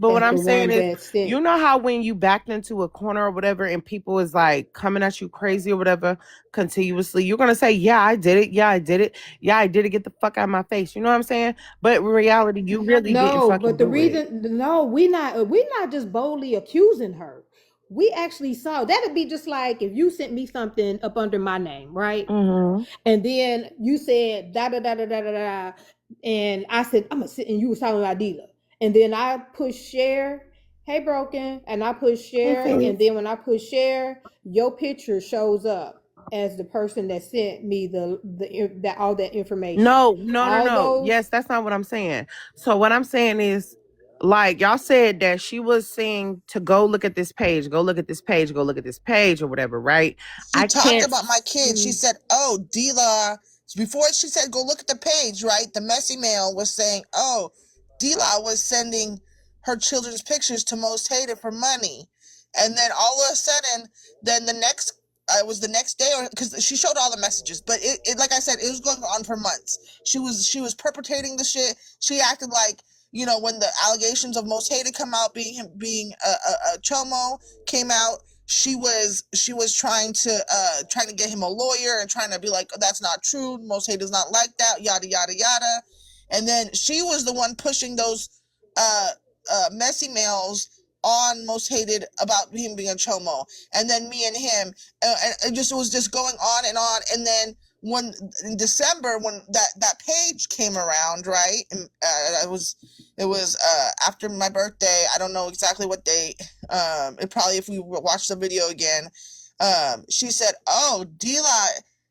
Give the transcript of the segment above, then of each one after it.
But what as I'm the saying one is, that sent. you know how when you backed into a corner or whatever and people is like coming at you crazy or whatever continuously, you're gonna say, yeah, I did it. Yeah, I did it. Yeah, I did it. Get the fuck out of my face. You know what I'm saying? But in reality, you really didn't No, fucking but the do it. reason, no, we not just boldly accusing her. We actually saw that'd be just like if you sent me something up under my name, right? Mm-hmm. And then you said da da da da da da da, and I said I'm gonna sit, and you was talking about Dila, and then I push share, hey broken, and I push Hey, share, and Faith. then when I push share, your picture shows up as the person that sent me that all that information. No, no, no, no. Although, Yes, that's not what I'm saying. So what I'm saying is, like y'all said that she was saying to go look at this page, go look at this page, go look at this page or whatever, right? She I talked can't. about my kids. She said, "Oh, Dila." Before she said, "Go look at the page," right? The messy mail was saying, "Oh, Dila was sending her children's pictures to Most Hated for money," and then all of a sudden, then the next. It was the next day, or because she showed all the messages, but like I said, it was going on for months. She was perpetrating the shit. She acted like, when the allegations of Most Hated come out, being a chomo came out, she was trying to get him a lawyer and trying to be like, oh, that's not true. Most Hated is not like that. Yada yada yada. And then she was the one pushing those uh messy mails on Most Hated about him being a chomo, and then me and him, and it was just going on and on. And then when in December, when that page came around, right, and it was after my birthday. I don't know exactly what date. It probably, if we watch the video again, she said, "Oh, Dila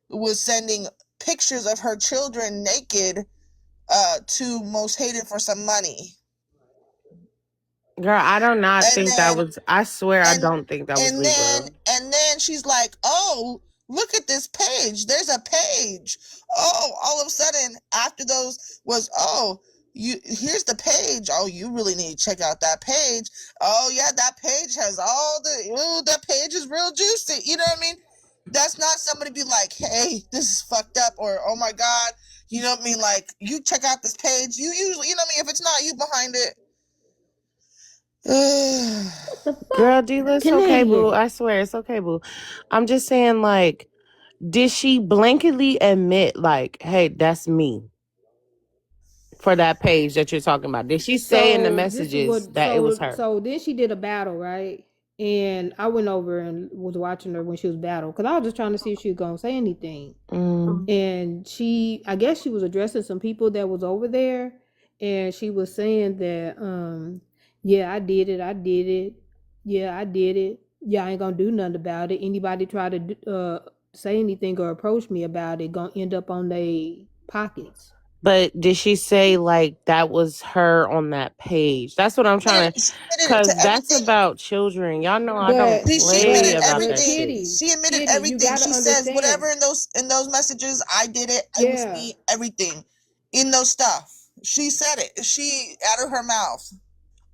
was sending pictures of her children naked to Most Hated for some money." Girl, I do not And think that then was. I swear, I and don't think that was and then Libra. and then she's like, "Oh, look at this page. There's a page." Oh, all of a sudden after those was, "Oh, here's the page. Oh, you really need to check out that page. Oh yeah, that page has all the, that page is real juicy." You know what I mean? That's not somebody be like, "Hey, this is fucked up," or, "Oh my god." You know what I mean? Like, you check out this page. You usually, you know what I mean? If it's not you behind it, what the Girl, fuck, Dila, it's okay, boo. Canadian? I swear, it's okay, boo. I'm just saying, like, did she blanketly admit, like, hey, that's me for that page that you're talking about? Did she say in the So this is messages what that it was her? so then she did a battle, right? And I went over and was watching her when she was battle because I was just trying to see if she was gonna say anything. Mm. And I guess she was addressing some people that was over there, and she was saying that, yeah, I did it, yeah, I did it, yeah, I ain't gonna do nothing about it. Anybody try to say anything or approach me about it, gonna end up on their pockets. But did she say like that was her on that page? That's what I'm trying to, she admitted it to cause that's everything. about children. Y'all know I don't But She play admitted but about but that everything. shit. Kitty, She admitted Kitty, you everything. gotta She says understand. whatever in those messages, I did it. It was Yeah, me. Everything in those stuff. She said it. She out of her mouth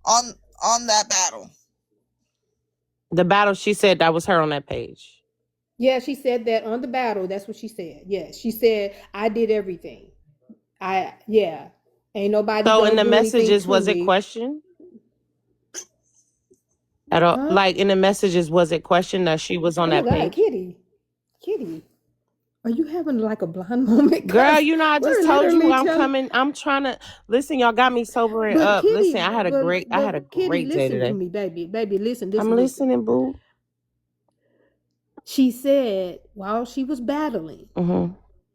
on on that battle. The battle, she said that was her on that page. yeah, she said that on the battle. That's what she said. Yes, she said I did everything. Yeah, ain't nobody So in gonna the do anything messages, to was it me, questioned at all? huh? Like in the messages, was it questioned that she was on Oh my that God, page? Kitty, Kitty, are you having like a blind moment? Girl, Cause you know, I just we're told you literally I'm telling. coming. I'm trying to listen. Y'all got me sobering But up. Kitty, Listen, I had a Kitty, great day listen to today. me, baby, baby, listen, I'm listen, listen. listening, boo. She said while she was battling, Hmm.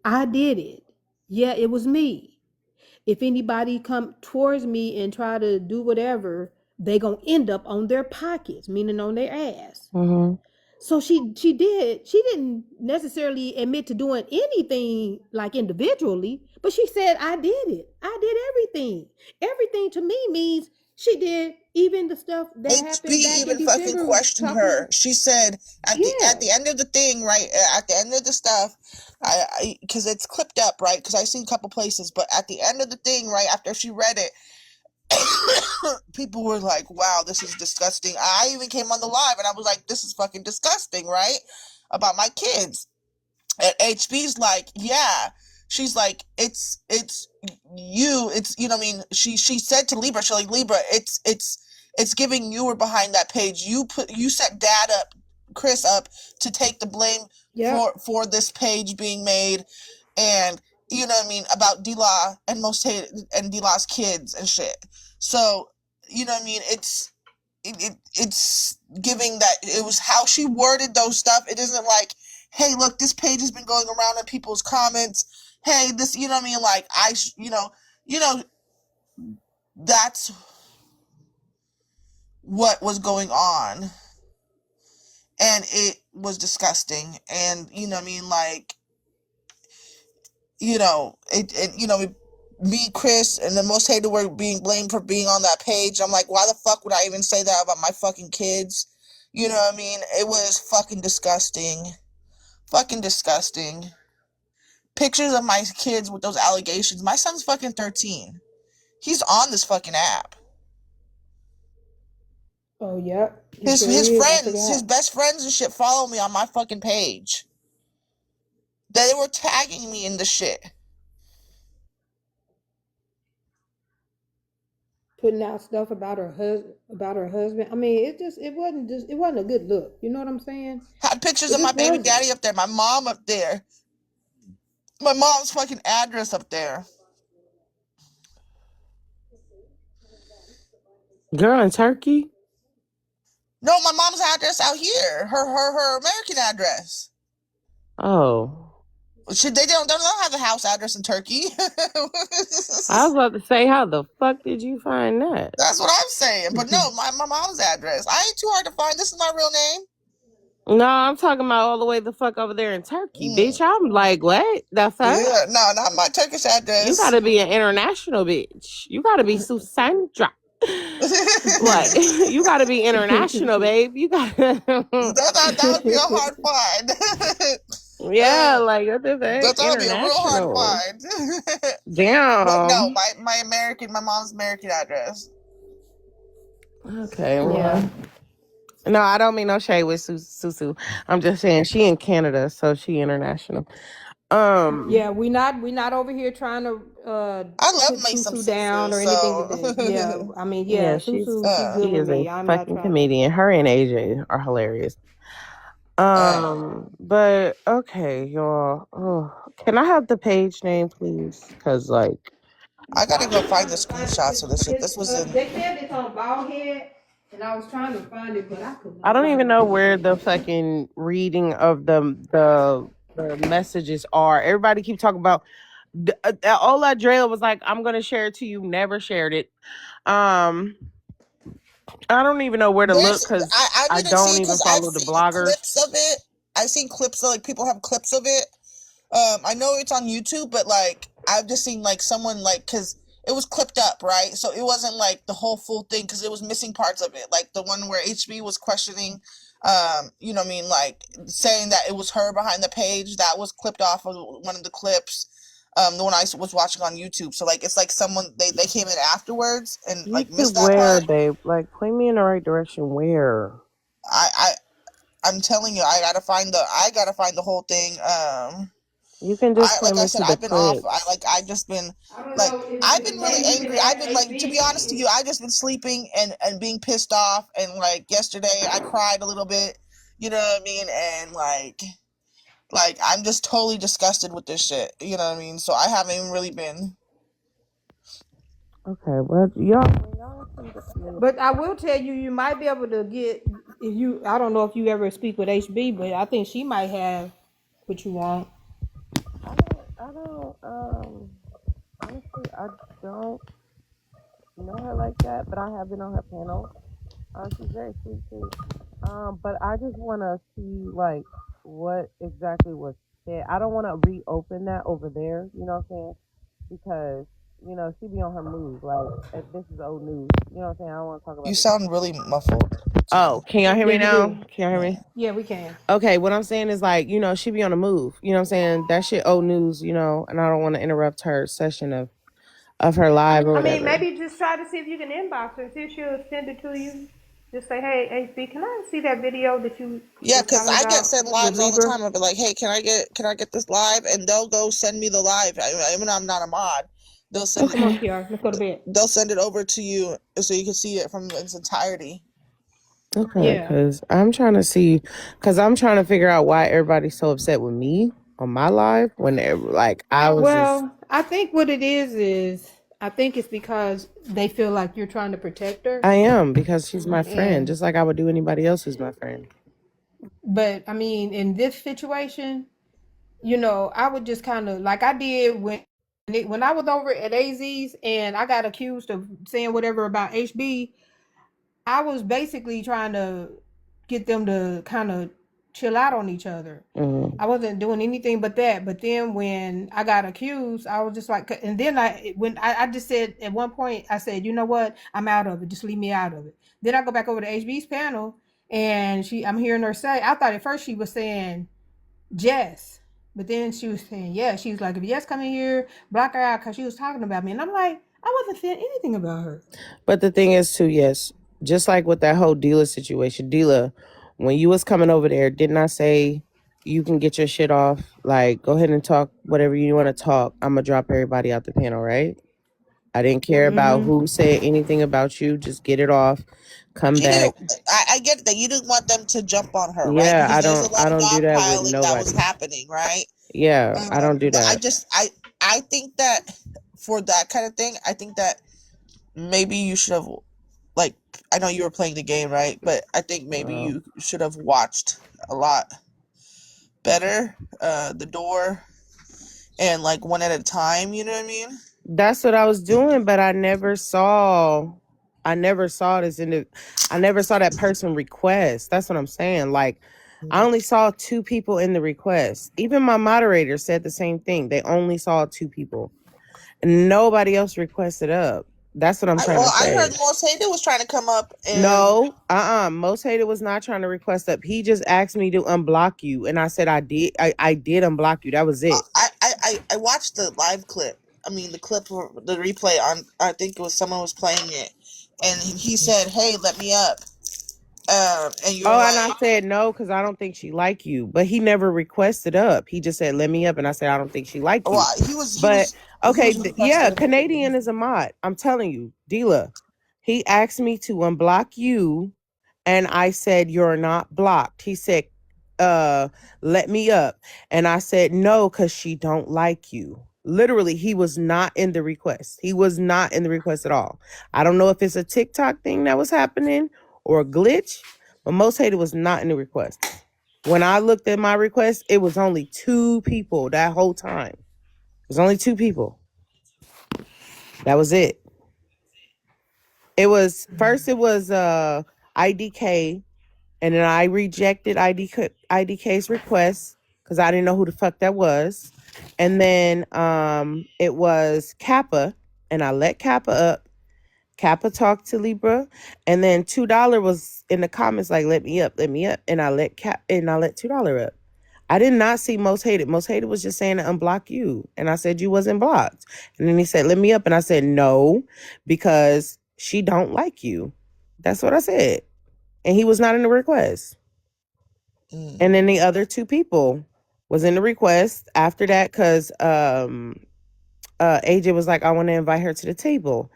I did it. Yeah, it was me. If anybody come towards me and try to do whatever, they gonna end up on their pockets, meaning on their ass. Hmm. So she didn't necessarily admit to doing anything like individually, but she said I did it. I did everything. Everything to me means she did even the stuff that HB happened back in even fucking December questioned talking. her. She said at Yeah. the end of the thing, right? At the end of the stuff, I because it's clipped up, right? Because I seen a couple places, but at the end of the thing, right after she read it, people were like, "Wow, this is disgusting." I even came on the live and I was like, "This is fucking disgusting," right? About my kids. And HB's like, "Yeah." She's like, it's you, it's, what I mean, she said to Libra, she's like, "Libra, it's It's giving you were behind that page. You set Dad up, Chris up, to take the blame for this page being made, and you know what I mean, about Dila and most hated and Dila's kids and shit. So you know what I mean. It's giving that it was how she worded those stuff. It isn't like, hey, look, this page has been going around in people's comments. Hey, this, you know what I mean? Like that's what was going on, and it was disgusting. And you know what I mean? Like, me, Chris, and the most hated were being blamed for being on that page. I'm like, why the fuck would I even say that about my fucking kids? You know what I mean? It was fucking disgusting. Fucking disgusting. Pictures of my kids with those allegations. My son's fucking 13. He's on this fucking app. Oh, yeah. His friends, his best friends and shit follow me on my fucking page. They were tagging me in the shit. Putting out stuff about her husband. I mean, it wasn't a good look. You know what I'm saying? Had pictures of my baby daddy up there, my mom up there, my mom's fucking address up there. Girl in Turkey? No, my mom's address out here. Her American address. Oh. They don't have a house address in Turkey. I was about to say, how the fuck did you find that? That's what I'm saying. But no, my mom's address. I ain't too hard to find. This is my real name. No, I'm talking about all the way the fuck over there in Turkey, bitch. I'm like, what? The fuck? Yeah, no, not my Turkish address. You gotta be an international bitch. You gotta be Susandra. What? You gotta be international, babe. You gotta. that would be a hard find. Yeah, like what the That fuck? would be a real hard find. Damn. But no, my mom's American address. Okay. Well. Yeah. No, I don't mean no shade with Susu. I'm just saying she in Canada, so she international. Yeah, we not over here trying to I love put Susu down or anything today. Yeah, I mean, yeah, Susu, she good with me. I'm fucking comedian. Her and AJ are hilarious. But okay, y'all. Oh, can I have the page name, please? Because like, I gotta go find the screenshots of this shit. This was in. They said it's on Baldhead, and I was trying to find it, but I couldn't. I don't even know where the fucking reading of the messages are. Everybody keep talking about. Ola Drela was like, "I'm gonna share it to you." Never shared it. I don't even know where to look because I don't even follow the bloggers. Clips of it. I've seen clips of, like, people have clips of it. I know it's on YouTube, but like I've just seen like someone, like, because it was clipped up, right? So it wasn't like the whole full thing because it was missing parts of it, like the one where HB was questioning, you know what I mean, like saying that it was her behind the page. That was clipped off of one of the clips. The one I was watching on YouTube. So like it's like someone they came in afterwards and like missed that part. Babe? Like point me in the right direction. Where? I'm telling you, I gotta find the whole thing. You can just like I said, I've been off. I've been really angry. I've been like, to be honest to you, I've just been sleeping and being pissed off. And like yesterday, I cried a little bit. You know what I mean? And like I'm just totally disgusted with this shit. You know what I mean? So I haven't even really been. Okay, well, y'all. But I will tell you, you might be able to get if you. I don't know if you ever speak with HB, but I think she might have what you want. I don't, honestly, I don't know her like that, but I have been on her panel. She's very sweet too. But I just want to see, like, what exactly was said. I don't want to reopen that over there, you know what I'm saying? Because, you know, she be on her move. Like, this is old news. You know what I'm saying? I don't want to talk about You sound really muffled. Oh, can y'all hear me now? Can y'all hear me? Yeah, we can. Okay, what I'm saying is, like, you know, she be on the move. You know what I'm saying? That shit old news, you know, and I don't want to interrupt her session of her live or whatever. I mean, maybe just try to see if you can inbox her, see if she'll send it to you. Just say, hey, HB, can I see that video that you? Yeah, because I get sent lives all the time. I'll be like, hey, can I get this live? And they'll go send me the live. I mean, I'm not a mod. They'll send Come on, Okay. it. Kiara, let's go to bed. They'll send it over to you so you can see it from its entirety. Okay, Yeah. because I'm trying to see, because I'm trying to figure out why everybody's so upset with me on my live when like I was just, Well, I think what it is I think it's because they feel like you're trying to protect her. I am because she's my friend, And just like I would do anybody else who's my friend. but I mean, in this situation, you know, I would just kind of like I did when I was over at AZ's and I got accused of saying whatever about HB. I was basically trying to get them to kind of chill out on each other. Mm. I wasn't doing anything but that. But then when I got accused, I was just like, and then I just said at one point, I said, you know what, I'm out of it. Just leave me out of it. Then I go back over to HB's panel, and I'm hearing her say, I thought at first she was saying Jess, but then she was saying, yeah, she was like, if Jess come in here, block her out because she was talking about me, and I'm like, I wasn't saying anything about her. But the thing is, too, yes, just like with that whole Dila situation, Dila, when you was coming over there, didn't I say you can get your shit off? Like, go ahead and talk whatever you want to talk. I'm gonna drop everybody out the panel, right? I didn't care about Mm-hmm. who said anything about you. Just get it off. Come She back. didn't. I get that you didn't want them to jump on her, right? Yeah, Because there's a lot I of don't do that with dogpiling that was nobody. happening, right? Yeah, I don't do But that. I think that for that kind of thing, I think that maybe you should have, like, I know you were playing the game, right? But I think maybe Uh, you should have watched a lot better, the door, and like one at a time. You know what I mean? that's what I was doing, but I never saw this in the I never saw that person request. That's what I'm saying. Like I only saw two people in the request. Even my moderator said the same thing. They only saw two people. And nobody else requested up. That's what I'm trying to I say. heard Most Hated was trying to come up, and No, Most Hated was not trying to request up. He just asked me to unblock you, and I said I did. I did unblock you. That was it. I watched the live clip. I mean, the clip, the replay on. I think it was someone was playing it, and he said, "Hey, let me up." And you were Oh, and I like, said no because I don't think she like you. But he never requested up. He just said let me up, and I said I don't think she like "Well, you. But he okay, was yeah, requested." Canadian is a mod. I'm telling you, Dila. He asked me to unblock you, and I said you're not blocked. He said, let me up, and I said no because she don't like you. Literally, he was not in the request. He was not in the request at all. I don't know if it's a TikTok thing that was happening or a glitch, but Most Hated was not in the request. When I looked at my request, it was only two people that whole time. It was only two people. That was it. It was first. It was IDK, and then I rejected IDK's request because I didn't know who the fuck that was. And then it was Kappa, and I let Kappa up. Kappa talked to Libra, and then $2 was in the comments like let me up, and I let $2 up. I did not see Most Hated. Most Hated was just saying to unblock you, and I said you wasn't blocked. And then he said let me up, and I said no because she don't like you. That's what I said, and he was not in the request. And then the other two people was in the request after that because AJ was like I want to invite her to the table.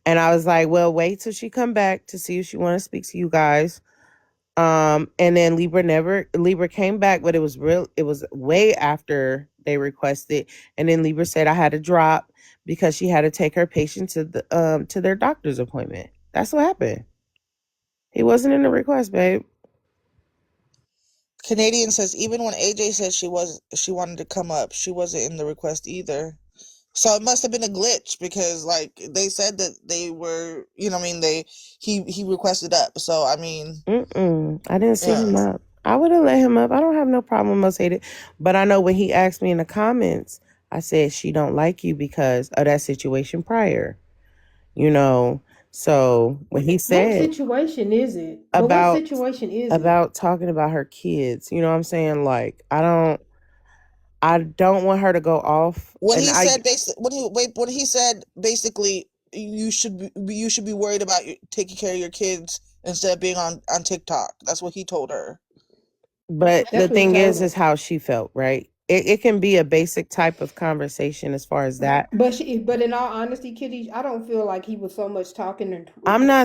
And I was like, well, wait till she come back to see if she want to speak to you guys. And then Libra came back, but it was way after they requested. And then Libra said I had to drop because she had to take her patient to their doctor's appointment. That's what happened. He wasn't in the request, babe. Canadian says even when AJ said she wanted to come up, she wasn't in the request either. So it must have been a glitch because like they said that they were, you know, what I mean, he requested up. So I mean, I didn't see yeah. him up. I would have let him up. I don't have no problem with Most Hated. But I know when he asked me in the comments, I said she don't like you because of that situation prior. You know, so when he What said situation is it? But what about situation is it? talking about her kids, you know what I'm saying? Like I don't want her to go off, When and he said when he said basically you should be worried about taking care of your kids instead of being on TikTok. That's what he told her. but the That's what he thing told is her. how she felt, right? it can be a basic type of conversation as far as that. But in all honesty, Kitty, I don't feel like he was so much talking and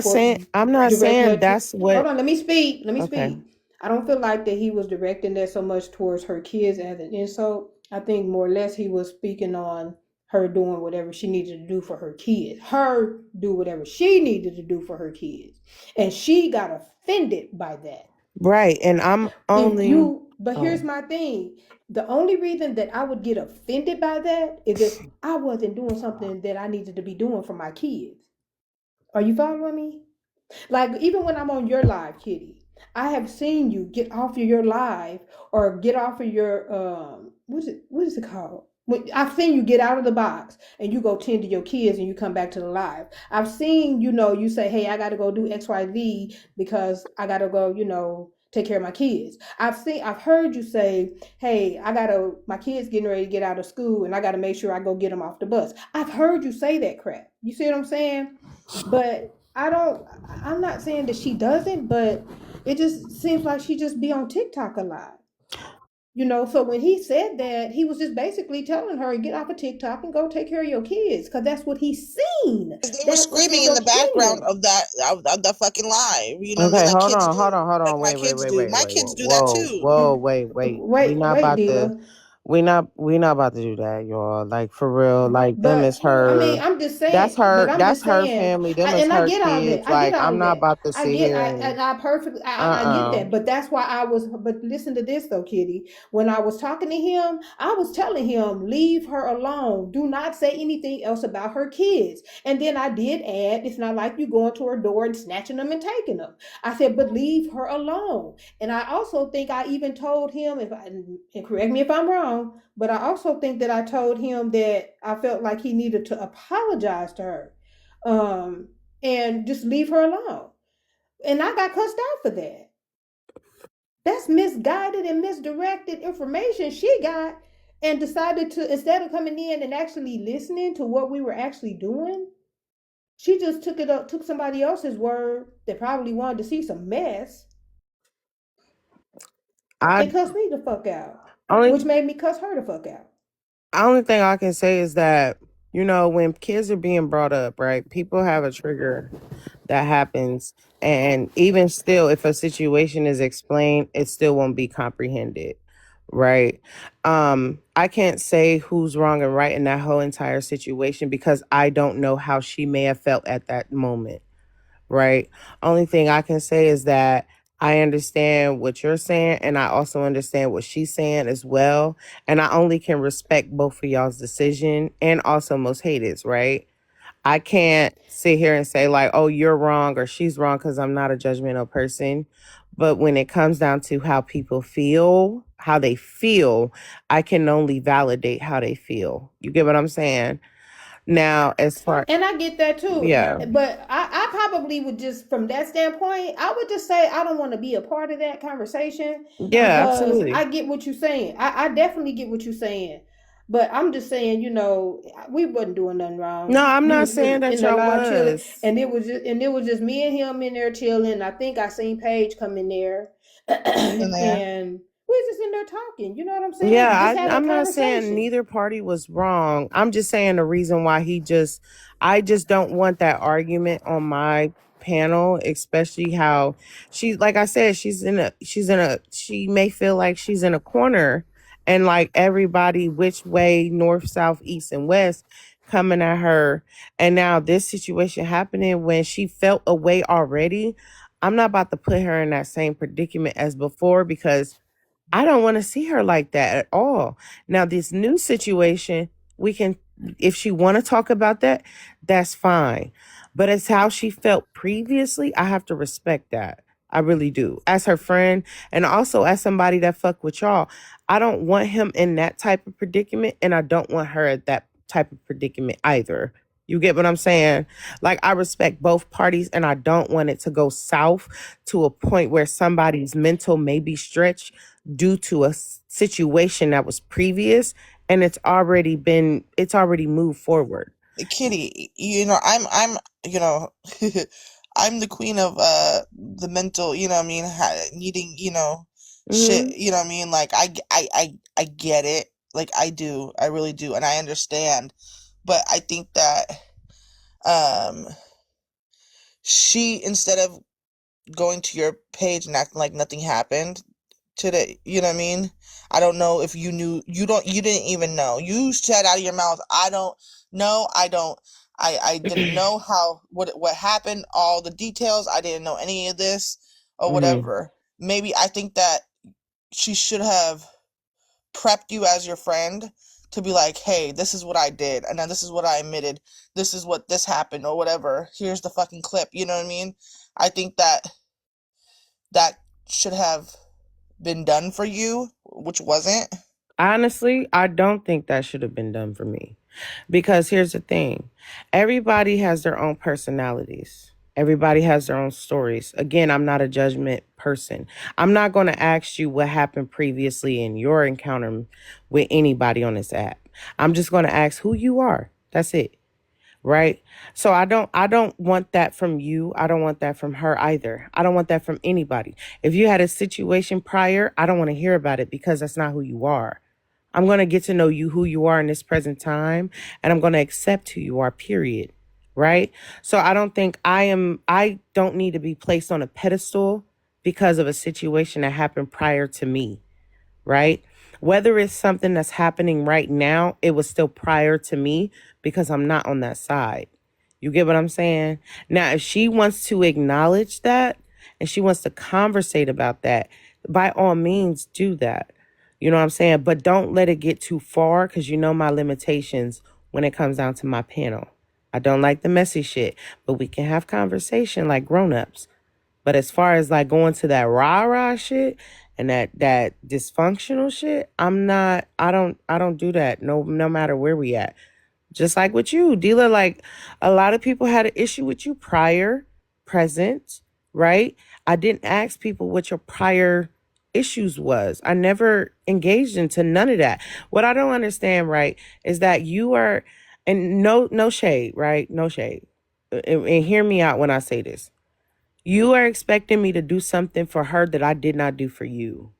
for I'm not directing saying her to. that's Hold what. on, let me speak. Let me Okay. speak. I don't feel like that he was directing that so much towards her kids as an insult. I think more or less he was speaking on her doing whatever she needed to do for her kids. Her do whatever she needed to do for her kids, and she got offended by that. Right. And I'm If only. you But here's Oh. my thing, the only reason that I would get offended by that is if I wasn't doing something that I needed to be doing for my kids. Are you following me? Like, even when I'm on your live, Kitty, I have seen you get off of your live or get off of your what is it called? I've seen you get out of the box and you go tend to your kids and you come back to the live. I've seen, you say, hey, I gotta go do XYZ because I gotta go, take care of my kids. I've heard you say, hey, my kids getting ready to get out of school and I gotta make sure I go get them off the bus. I've heard you say that crap. You see what I'm saying? But I'm not saying that she doesn't, but it just seems like she just be on TikTok a lot. So when he said that, he was just basically telling her, get off of TikTok and go take care of your kids, because that's what he's seen. They were That was screaming his in the background opinion. of the fucking live. You know what I mean? Okay, Like hold kids on, hold do. on, hold Like on. my Wait, wait, kids wait, do. wait, My wait. kids do that Whoa, too. whoa, wait. Wait, Dila. We not about to do that, y'all. Like for real. Like them is I mean, her. I'm just saying, but I'm That's just her saying, family. Them is and I her get all kids. that. I get Like all I'm of not that. about to sit here and I perfectly, I get uh-uh. that. But that's why but listen to this though, Kitty. When I was talking to him, I was telling him, leave her alone. Do not say anything else about her kids. And then I did add, it's not like you going to her door and snatching them and taking them. I said, but leave her alone. And I also think I even told him, and correct me if I'm wrong, but I also think that I told him that I felt like he needed to apologize to her, um, and just leave her alone. And I got cussed out for that. That's misguided and misdirected information she got, and decided to, instead of coming in and actually listening to what we were actually doing, she just took somebody else's word that probably wanted to see some mess I and cussed me the fuck out, only which made me cuss her the fuck out. only thing I can say is that, when kids are being brought up, right, people have a trigger that happens. And even still, if a situation is explained, it still won't be comprehended. Right. I can't say who's wrong and right in that whole entire situation because I don't know how she may have felt at that moment. Right. Only thing I can say is that I understand what you're saying and I also understand what she's saying as well. And I only can respect both of y'all's decision and also most haters, right? I can't sit here and say like, "Oh, you're wrong" or "she's wrong" because I'm not a judgmental person. But when it comes down to how they feel, I can only validate how they feel. You get what I'm saying? Now, as far And I get that too. yeah, But I probably would just, from that standpoint, I would just say I don't want to be a part of that conversation, yeah, because absolutely. I get what you're saying. I definitely get what you're saying. But I'm just saying, we wasn't doing nothing No, wrong. I'm We not was saying that in there y'all live chilling, was. and it was just me and him in there chilling. I think I seen Paige come in there, In there. and we was just in there talking. You know what I'm Yeah, saying? Just having a I'm not saying conversation. neither party was wrong. I'm just saying the reason why I just don't want that argument on my panel, especially how like I said, she may feel like she's in a corner and like everybody, which way, north, south, east, and west, coming at her. And now this situation happening when she felt a way already. I'm not about to put her in that same predicament as before because I don't want to see her like that at all. Now, this new situation, we can, if she want to talk about that, that's fine. But it's how she felt previously. I have to respect that. I really do. As her friend, and also as somebody that fuck with y'all, I don't want him in that type of predicament, and I don't want her at that type of predicament either. You get what I'm saying? Like I respect both parties, and I don't want it to go south to a point where somebody's mental may be stretched due to a situation that was previous and it's already moved forward. Kitty, I'm I'm the queen of the mental, what I mean, needing, shit, Hmm. what I mean, like I get it. Like, I do. I really do. And I understand. But I think that um she, instead of going to your page and acting like nothing happened today, you know what I mean? I don't know if you knew. You didn't even know. You said out of your mouth, I don't know. I didn't know what happened, all the details. I didn't know any of this or Mm-hmm. whatever. Maybe I think that she should have prepped you as your friend to be like, hey, this is what I did, and then this is what I admitted, this is what this happened, or whatever. Here's the fucking clip. You know what I mean? I think that should have been done for you, which wasn't. Honestly, I don't think that should have been done for me. Because here's the thing, everybody has their own personalities. Everybody has their own stories. Again, I'm not a judgment person. I'm not going to ask you what happened previously in your encounter with anybody on this app. I'm just going to ask who you are. That's it. Right? So I don't want that from you. I don't want that from her either. I don't want that from anybody. If you had a situation prior, I don't want to hear about it because that's not who you are. I'm going to get to know you, who you are in this present time, and I'm going to accept who you are, period. Right? So I don't need to be placed on a pedestal because of a situation that happened prior to me. Right? Whether it's something that's happening right now, it was still prior to me because I'm not on that side. You get what I'm saying? Now, if she wants to acknowledge that and she wants to conversate about that, by all means, do that. You know what I'm saying? But don't let it get too far because you know my limitations when it comes down to my panel. I don't like the messy shit, but we can have conversation like grown-ups. But as far as like going to that rah-rah shit and that dysfunctional shit, I don't do that no matter where we at. Just like with you, Dila, like a lot of people had an issue with you prior, present, right? I didn't ask people what your prior issues was. I never engaged into none of that. What I don't understand, right, is that you are, and no shade, right? No shade. And hear me out when I say this. You are expecting me to do something for her that I did not do for you.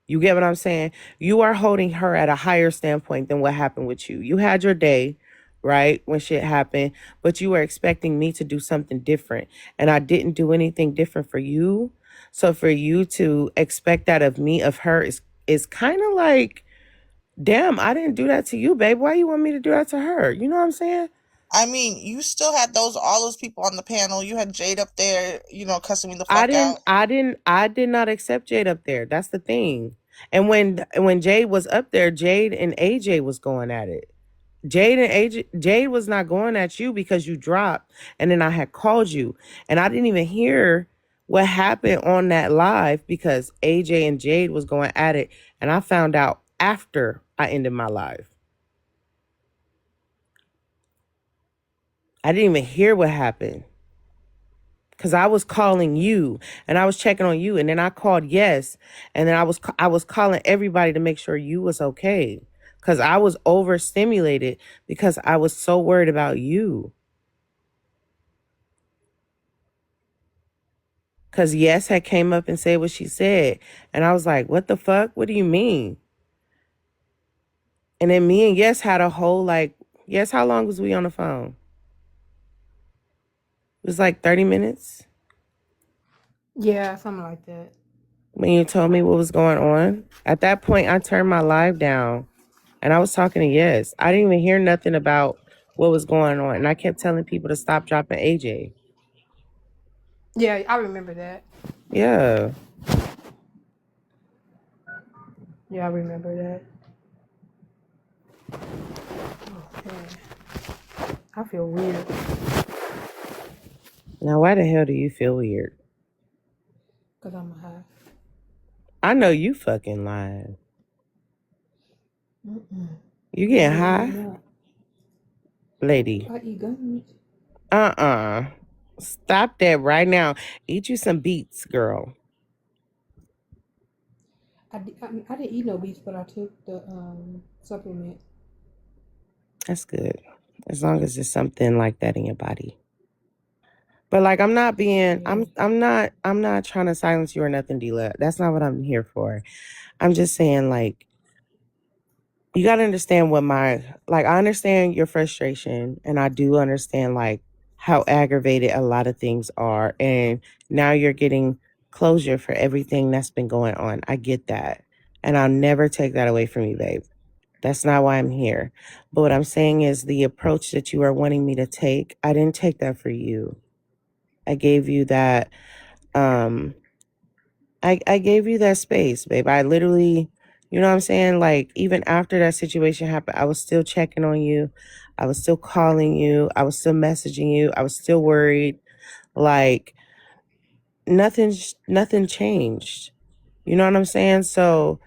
You get what I'm saying? You are holding her at a higher standpoint than what happened with you. You had your day, right, when shit happened, but you were expecting me to do something different. And I didn't do anything different for you. So for you to expect that of me, of her, is kind of like, damn, I didn't do that to you, babe. Why you want me to do that to her? You know what I'm saying? I mean, you still had all those people on the panel. You had Jade up there, cussing me the I fuck didn't out. I didn't I did not accept Jade up there. That's the thing. And when Jade was up there, Jade and AJ was going at it. Jade was not going at you because you dropped and then I had called you. And I didn't even hear what happened on that live because AJ and Jade was going at it and I found out after I ended my live. I didn't even hear what happened. Cause I was calling you and I was checking on you, and then I called yes, and then I was calling everybody to make sure you was okay. Cause I was overstimulated because I was so worried about you. Cause yes had came up and said what she said, and I was like, "What the fuck? What do you mean?" And then me and yes had a whole like, yes, how long was we on the phone? It was like 30 minutes Yeah, something like that. when you told me what was going on. At that point, I turned my live down. And I was talking to Yes. I didn't even hear nothing about what was going on. And I kept telling people to stop dropping AJ. Yeah, I remember that. Yeah. Yeah, I remember that. Man, I feel weird Now, why the hell do you feel weird? because I'm high. I know you fucking lying. You getting No, high? I'm not. Lady. I eat gummies. Uh-uh. Stop that right now. Eat you some beets, girl. I didn't eat no beets, but I took the supplement. That's good. As long as there's something like that in your body. But like Yeah. I'm not trying to silence you or nothing, Dila. That's not what I'm here for. I'm just saying like You got to understand what I understand your frustration, and I do understand like how aggravated a lot of things are, and now you're getting closure for everything that's been going on. I get that, and I'll never take that away from you, babe. That's not why I'm here. But what I'm saying is the approach that you are wanting me to take, I didn't take that for you. I gave you that I gave you that space, babe. I literally, you know what I'm saying? Like, even after that situation happened, I was still checking on you. I was still calling you. I was still messaging you. I was still worried. Like, nothing changed. You know what I'm saying? So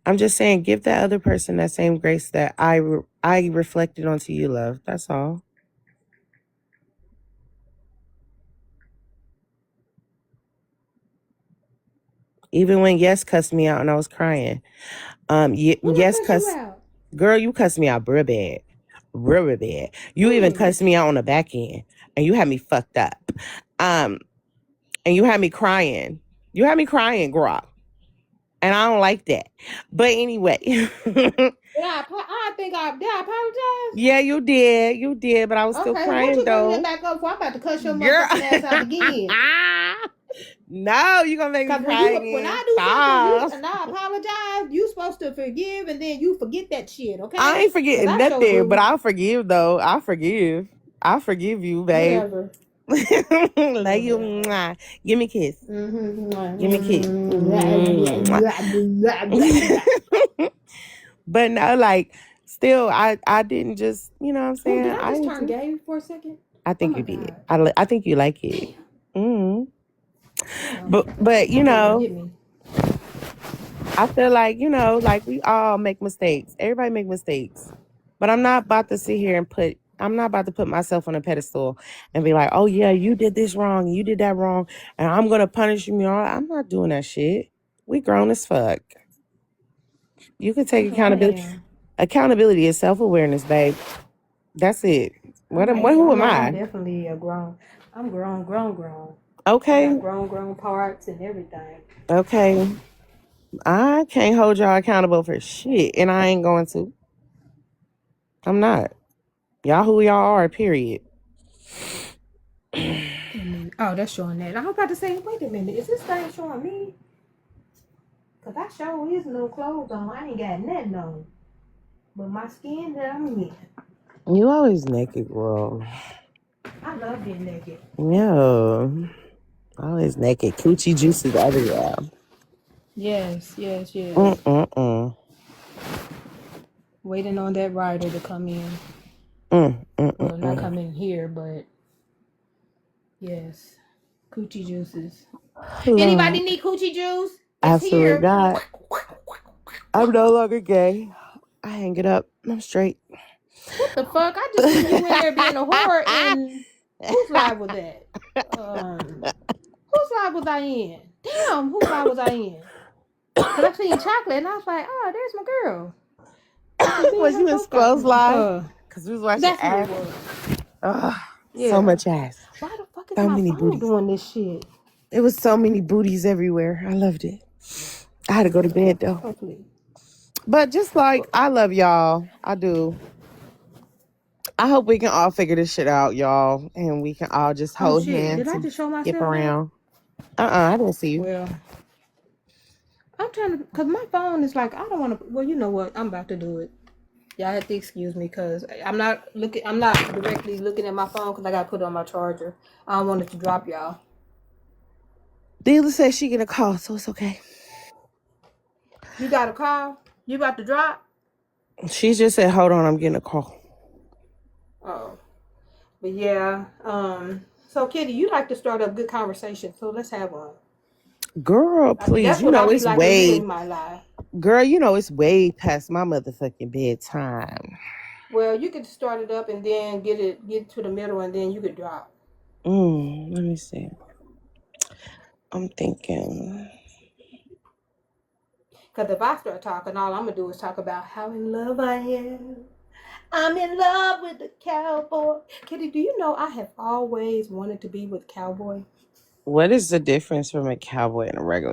I'm just saying, give that other person that same grace that I reflected onto you, love. That's all. Even when Yes cussed me out and I was crying. Yes cussed. Girl, you cussed me out real bad. Real bad. You even cussed me out on the back end. And you had me fucked up. And you had me crying. You had me crying, girl. And I don't like that. But anyway. I think I apologize. Yeah, you did. You did, but I was still crying, what you though. bringing it back up for? I'm about to cuss your motherfucking ass out again. No, you gonna make me cry again. When I do something and I apologize, you supposed to forgive and then you forget that shit, okay? I ain't forgetting nothing, but I'll forgive, though. I'll forgive. I'll forgive you, babe. Whatever. Like you, mwah. Give me a kiss. Give me a kiss. But no, like, still, I didn't just, you know what I'm saying? Did I just turn gay for a second? I think you did. I think you like it. But you know, I feel like, you know, like we all make mistakes. Everybody make mistakes. But I'm not about to sit here and I'm not about to put myself on a pedestal and be like, oh yeah, you did this wrong, you did that wrong, and I'm gonna punish you. I'm not doing that shit. We grown as fuck. You can take accountability. Accountability is self-awareness, babe. That's it. Who am I? I'm definitely a grown. I'm grown. Okay. I got grown parts and everything. Okay. I can't hold y'all accountable for shit, and I ain't going to. I'm not. Y'all who y'all are, period. Oh, that's showing that. I was about to say, wait a minute, is this thing showing me? Because I sure is no clothes on. I ain't got nothing on. But my skin that I'm in. You always naked, girl. I love being naked. Yeah. Always naked. Coochie juices everywhere. Yes. Waiting on that rider to come in. Well, not come in here, but yes. Coochie juices. Anybody need coochie juice? It's absolutely here. not. I'm no longer gay. I hang it up. I'm straight. What the fuck? I just seen you in there being a whore, and whose live was that? Whose live was I in? Damn, whose live was I in? Cause I seen Chocolate, and I was like, oh, there's my girl. Was you in Squirrel's live? Cause we was watching ass. So much ass. Why the fuck is my phone doing this shit? It was so many booties everywhere. I loved it. I had to go to bed though. Hopefully. But just like I love y'all, I do. I hope we can all figure this shit out, y'all, and we can all just hold hands. Did I just show myself? Skip around. I didn't see you. Well, I'm trying to, cause my phone is like, I don't want to. Well, you know what? I'm about to do it. Y'all have to excuse me, cause I'm not directly looking at my phone, cause I gotta put it on my charger. I don't want it to drop, y'all. Dila said she get a call, so it's okay. You got a call? You about to drop? She just said, "Hold on, I'm getting a call." Oh, but yeah. So Kitty, you like to start up good conversation, so let's have one. Girl, please, you know it's way. Girl, you know it's way past my motherfucking bedtime. Well, you could start it up and then get to the middle, and then you could drop. Let me see. I'm thinking. Because if I start talking, all I'm gonna do is talk about how in love I am. I'm in love with the cowboy. Kitty, do you know I have always wanted to be with cowboy? What is the difference from a cowboy and a regular